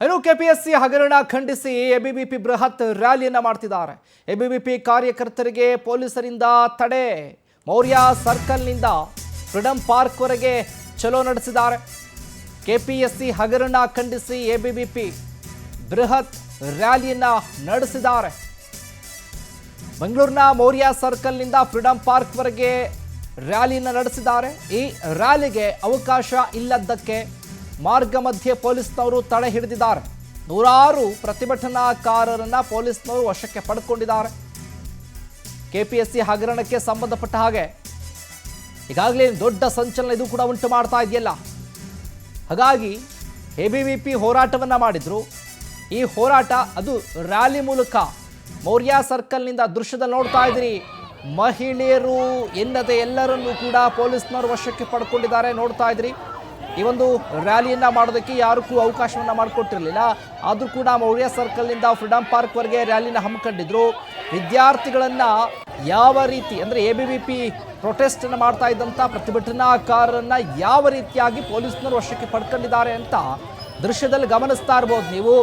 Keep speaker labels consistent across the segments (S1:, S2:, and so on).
S1: ಇನ್ನು ಕೆಪಿಎಸ್ಸಿ ಹಗರಣ ಖಂಡಿಸಿ ಎಬಿವಿಪಿ ಬೃಹತ್ ರ್ಯಾಲಿಯನ್ನ ಮಾಡ್ತಿದ್ದಾರೆ. ಎಬಿವಿಪಿ ಕಾರ್ಯಕರ್ತರಿಗೆ ಪೊಲೀಸರಿಂದ ತಡೆ. ಮೌರ್ಯ ಸರ್ಕಲ್ನಿಂದ ಫ್ರೀಡಂ ಪಾರ್ಕ್ ವರೆಗೆ ಚಲೋ ನಡೆಸಿದ್ದಾರೆ. ಕೆಪಿಎಸ್ಸಿ ಹಗರಣ ಖಂಡಿಸಿ ಎಬಿವಿಪಿ ಬೃಹತ್ ರ್ಯಾಲಿಯನ್ನ ನಡೆಸಿದ್ದಾರೆ. ಬೆಂಗಳೂರಿನ ಮೌರ್ಯ ಸರ್ಕಲ್ನಿಂದ ಫ್ರೀಡಂ ಪಾರ್ಕ್ ವರೆಗೆ ರ್ಯಾಲಿಯನ್ನ ನಡೆಸಿದ್ದಾರೆ. ಈ ರ್ಯಾಲಿಗೆ ಅವಕಾಶ ಇಲ್ಲದ್ದಕ್ಕೆ ಮಾರ್ಗ ಮಧ್ಯೆ ಪೊಲೀಸ್ನವರು ತಡೆ ಹಿಡಿದಿದ್ದಾರೆ. ನೂರಾರು ಪ್ರತಿಭಟನಾಕಾರರನ್ನ ಪೊಲೀಸ್ನವರು ವಶಕ್ಕೆ ಪಡೆದುಕೊಂಡಿದ್ದಾರೆ. ಕೆಪಿಎಸ್ಸಿ ಹಗರಣಕ್ಕೆ ಸಂಬಂಧಪಟ್ಟ ಹಾಗೆ ಈಗಾಗಲೇ ದೊಡ್ಡ ಸಂಚಲನ ಇದು ಕೂಡ ಉಂಟು ಮಾಡ್ತಾ ಇದೆಯಲ್ಲ. ಹಾಗಾಗಿ ಎಬಿವಿಪಿ ಹೋರಾಟವನ್ನ ಮಾಡಿದ್ರು. ಈ ಹೋರಾಟ ಅದು ರ್ಯಾಲಿ ಮೂಲಕ ಮೌರ್ಯ ಸರ್ಕಲ್ನಿಂದ ದೃಶ್ಯದಲ್ಲಿ ನೋಡ್ತಾ ಇದ್ದೀರಿ. ಮಹಿಳೆಯರು ಎನ್ನದೆ ಎಲ್ಲರನ್ನೂ ಕೂಡ ಪೊಲೀಸ್ನವರು ವಶಕ್ಕೆ ಪಡ್ಕೊಂಡಿದ್ದಾರೆ. ನೋಡ್ತಾ ಇದ್ರಿ, ಈ ಒಂದು ರ್ಯಾಲಿಯನ್ನ ಮಾಡೋದಕ್ಕೆ ಯಾರಿಗೂ ಅವಕಾಶವನ್ನ ಮಾಡಿಕೊಟ್ಟಿರಲಿಲ್ಲ. ಆದರೂ ಕೂಡ ಮೌರ್ಯ ಸರ್ಕಲ್ನಿಂದ ಫ್ರೀಡಂ ಪಾರ್ಕ್ ವರೆಗೆ ರ್ಯಾಲಿನ ಹಮ್ಮಿಕೊಂಡಿದ್ರು. ವಿದ್ಯಾರ್ಥಿಗಳನ್ನ ಯಾವ ರೀತಿ ಅಂದರೆ ಎಬಿವಿಪಿ ಪ್ರೊಟೆಸ್ಟ್ ಅನ್ನು ಮಾಡ್ತಾ ಇದ್ದಂಥ ಪ್ರತಿಭಟನಾಕಾರರನ್ನ ಯಾವ ರೀತಿಯಾಗಿ ಪೊಲೀಸ್ನವರು ವಶಕ್ಕೆ ಪಡ್ಕೊಂಡಿದ್ದಾರೆ ಅಂತ ದೃಶ್ಯದಲ್ಲಿ ಗಮನಿಸ್ತಾ ಇರ್ಬೋದು ನೀವು.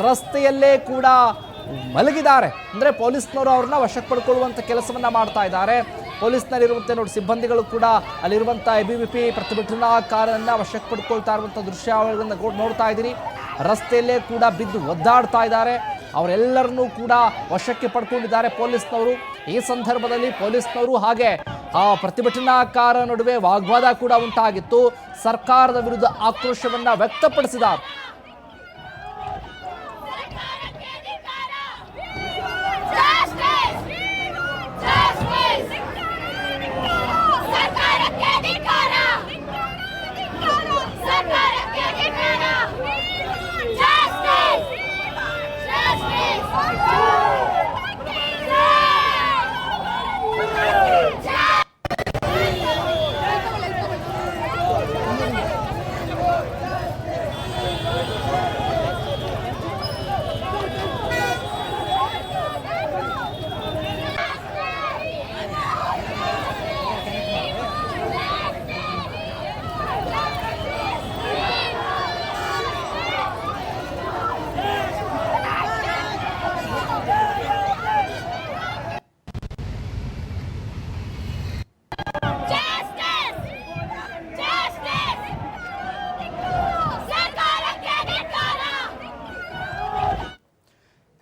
S1: ರಸ್ತೆಯಲ್ಲೇ ಕೂಡ ಮಲಗಿದ್ದಾರೆ. ಅಂದರೆ ಪೊಲೀಸ್ನವರು ಅವ್ರನ್ನ ವಶಕ್ಕೆ ಪಡ್ಕೊಳ್ಳುವಂಥ ಕೆಲಸವನ್ನ ಮಾಡ್ತಾ ಇದ್ದಾರೆ. ಪೊಲೀಸ್ನಲ್ಲಿರುವಂಥ ನೋಡಿ ಸಿಬ್ಬಂದಿಗಳು ಕೂಡ ಅಲ್ಲಿರುವಂಥ ಎಬಿವಿಪಿ ಪ್ರತಿಭಟನಾಕಾರರನ್ನ ವಶಕ್ಕೆ ಪಡ್ಕೊಳ್ತಾ ಇರುವಂಥ ದೃಶ್ಯಾವಳಿಗಳನ್ನು ನೋಡ್ತಾ ಇದ್ದೀರಿ. ರಸ್ತೆಯಲ್ಲೇ ಕೂಡ ಬಿದ್ದು ಒದ್ದಾಡ್ತಾ ಇದ್ದಾರೆ. ಅವರೆಲ್ಲರನ್ನೂ ಕೂಡ ವಶಕ್ಕೆ ಪಡ್ಕೊಂಡಿದ್ದಾರೆ ಪೊಲೀಸ್ನವರು. ಈ ಸಂದರ್ಭದಲ್ಲಿ ಪೊಲೀಸ್ನವರು ಹಾಗೆ ಆ ಪ್ರತಿಭಟನಾಕಾರ ನಡುವೆ ವಾಗ್ವಾದ ಕೂಡ ಉಂಟಾಗಿತ್ತು. ಸರ್ಕಾರದ ವಿರುದ್ಧ ಆಕ್ರೋಶವನ್ನ ವ್ಯಕ್ತಪಡಿಸಿದ್ದಾರೆ.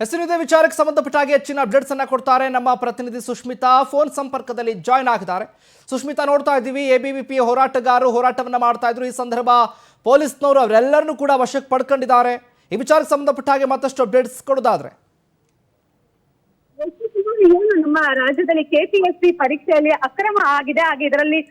S1: ಹೆಸರಿದೆ ವಿಚಾರಕ್ಕೆ ಸಂಬಂಧಪಟ್ಟ ಹಾಗೆ ಹೆಚ್ಚಿನ ಅಪ್ಡೇಟ್ಸ್ ಅನ್ನ ಕೊಡ್ತಾರೆ ನಮ್ಮ ಪ್ರತಿನಿಧಿ ಸುಷ್ಮಿತಾ. ಫೋನ್ ಸಂಪರ್ಕದಲ್ಲಿ ಜಾಯ್ನ್ ಆಗಿದ್ದಾರೆ. ಸುಷ್ಮಿತಾ, ನೋಡ್ತಾ ಇದ್ದೀವಿ ಎಬಿವಿಪಿ ಹೋರಾಟಗಾರರು ಹೋರಾಟವನ್ನ ಮಾಡ್ತಾ ಇದ್ರು. ಈ ಸಂದರ್ಭ ಪೊಲೀಸ್ನವರು ಅವರೆಲ್ಲರನ್ನೂ ಕೂಡ ವಶಕ್ಕೆ ಪಡ್ಕೊಂಡಿದ್ದಾರೆ. ಈ ವಿಚಾರಕ್ಕೆ ಸಂಬಂಧಪಟ್ಟ ಹಾಗೆ ಮತ್ತಷ್ಟು ಅಪ್ಡೇಟ್ಸ್ ಕೊಡೋದಾದ್ರೆ
S2: ನಮ್ಮ ರಾಜ್ಯದಲ್ಲಿ ಕೆಪಿಎಸ್ಸಿ ಪರೀಕ್ಷೆಯಲ್ಲಿ ಅಕ್ರಮ ಆಗಿದೆ. ಹಾಗೆ ಇದರಲ್ಲಿ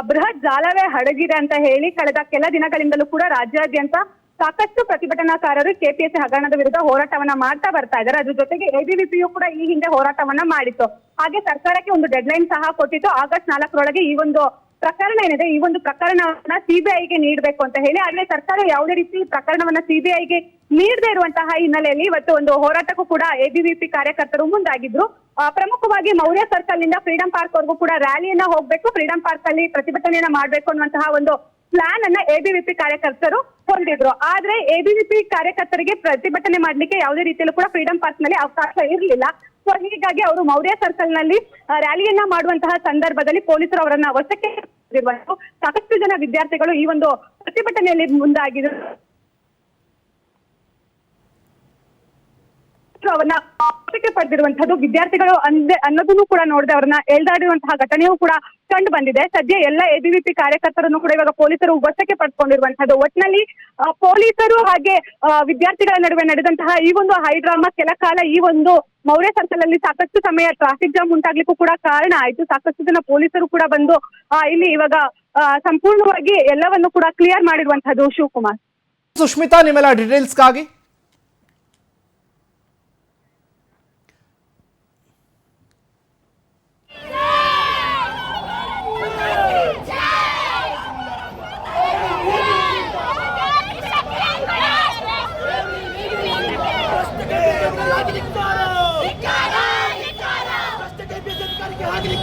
S2: ಬೃಹತ್ ಜಾಲವೇ ಹಡಗಿದೆ ಅಂತ ಹೇಳಿ ಕಳೆದ ಕೆಲ ದಿನಗಳಿಂದಲೂ ಕೂಡ ರಾಜ್ಯಾದ್ಯಂತ ಸಾಕಷ್ಟು ಪ್ರತಿಭಟನಾಕಾರರು ಕೆಪಿಎಸ್ಸಿ ಹಗರಣದ ವಿರುದ್ಧ ಹೋರಾಟವನ್ನ ಮಾಡ್ತಾ ಬರ್ತಾ ಇದ್ದಾರೆ. ಅದ್ರ ಜೊತೆಗೆ ಎಬಿವಿಪಿಯು ಕೂಡ ಈ ಹಿಂದೆ ಹೋರಾಟವನ್ನ ಮಾಡಿತ್ತು. ಹಾಗೆ ಸರ್ಕಾರಕ್ಕೆ ಒಂದು ಡೆಡ್ ಲೈನ್ ಸಹ ಕೊಟ್ಟಿತ್ತು. ಆಗಸ್ಟ್ 4ರೊಳಗೆ ಈ ಒಂದು ಪ್ರಕರಣ ಏನಿದೆ, ಈ ಒಂದು ಪ್ರಕರಣವನ್ನ ಸಿಬಿಐಗೆ ನೀಡಬೇಕು ಅಂತ ಹೇಳಿ. ಆದ್ರೆ ಸರ್ಕಾರ ಯಾವುದೇ ರೀತಿ ಪ್ರಕರಣವನ್ನ ಸಿಬಿಐಗೆ ನೀಡದೇ ಇರುವಂತಹ ಹಿನ್ನೆಲೆಯಲ್ಲಿ ಇವತ್ತು ಒಂದು ಹೋರಾಟಕ್ಕೂ ಕೂಡ ಎಬಿವಿಪಿ ಕಾರ್ಯಕರ್ತರು ಮುಂದಾಗಿದ್ರು. ಪ್ರಮುಖವಾಗಿ ಮೌರ್ಯ ಸರ್ಕಲ್ ನಿಂದ ಫ್ರೀಡಂ ಪಾರ್ಕ್ ವರೆಗೂ ಕೂಡ ರ್ಯಾಲಿಯನ್ನ ಹೋಗ್ಬೇಕು, ಫ್ರೀಡಂ ಪಾರ್ಕ್ ಅಲ್ಲಿ ಪ್ರತಿಭಟನೆಯನ್ನ ಮಾಡ್ಬೇಕು ಅನ್ನುವಂತಹ ಒಂದು ಪ್ಲಾನ್ ಅನ್ನ ಎಬಿವಿಪಿ ಕಾರ್ಯಕರ್ತರು ಹೊಂದಿದ್ರು. ಆದ್ರೆ ಎಬಿವಿಪಿ ಕಾರ್ಯಕರ್ತರಿಗೆ ಪ್ರತಿಭಟನೆ ಮಾಡ್ಲಿಕ್ಕೆ ಯಾವುದೇ ರೀತಿಯಲ್ಲೂ ಕೂಡ ಫ್ರೀಡಂ ಪಾರ್ಕ್ ನಲ್ಲಿ ಅವಕಾಶ ಇರಲಿಲ್ಲ. ಸೊ ಹೀಗಾಗಿ ಅವರು ಮೌರ್ಯ ಸರ್ಕಲ್ ನಲ್ಲಿ ರ್ಯಾಲಿಯನ್ನ ಮಾಡುವಂತಹ ಸಂದರ್ಭದಲ್ಲಿ ಪೊಲೀಸರು ಅವರನ್ನ ವಶಕ್ಕೆ ಸಾಕಷ್ಟು ಜನ ವಿದ್ಯಾರ್ಥಿಗಳು ಈ ಒಂದು ಪ್ರತಿಭಟನೆಯಲ್ಲಿ ಮುಂದಾಗಿದ್ರು. ಅವನ್ನ ವಶಕ್ಕೆ ಪಡೆದಿರುವಂತದ್ದು ವಿದ್ಯಾರ್ಥಿಗಳು ಅನ್ನೋದನ್ನು ಕೂಡ ನೋಡದೆ ಅವರನ್ನ ಎಳ್ದಾಡಿರುವಂತಹ ಘಟನೆಯೂ ಕೂಡ ಕಂಡು ಬಂದಿದೆ. ಸದ್ಯ ಎಲ್ಲ ಎಬಿವಿಪಿ ಕಾರ್ಯಕರ್ತರನ್ನು ಕೂಡ ಇವಾಗ ಪೊಲೀಸರು ವಶಕ್ಕೆ ಪಡ್ಕೊಂಡಿರುವಂತದ್ದು. ಒಟ್ಟಿನಲ್ಲಿ ಪೊಲೀಸರು ಹಾಗೆ ವಿದ್ಯಾರ್ಥಿಗಳ ನಡುವೆ ನಡೆದಂತಹ ಈ ಒಂದು ಹೈಡ್ರಾಮಾ ಕೆಲ ಕಾಲ ಈ ಒಂದು ಮೌರ್ಯ ಸರ್ಕಲ್ ಅಲ್ಲಿ ಸಾಕಷ್ಟು ಸಮಯ ಟ್ರಾಫಿಕ್ ಜಾಮ್ ಉಂಟಾಗ್ಲಿಕ್ಕೂ ಕೂಡ ಕಾರಣ ಆಯ್ತು. ಸಾಕಷ್ಟು ಜನ ಪೊಲೀಸರು ಕೂಡ ಬಂದು ಇಲ್ಲಿ ಇವಾಗ ಸಂಪೂರ್ಣವಾಗಿ ಎಲ್ಲವನ್ನು ಕೂಡ ಕ್ಲಿಯರ್ ಮಾಡಿರುವಂತದ್ದು. ಶಿವಕುಮಾರ್.
S1: ಸುಷ್ಮಿತಾ, ನಿಮ್ಮೆಲ್ಲ ಡೀಟೇಲ್ಸ್ಗಾಗಿ
S3: ಆಗಲಿ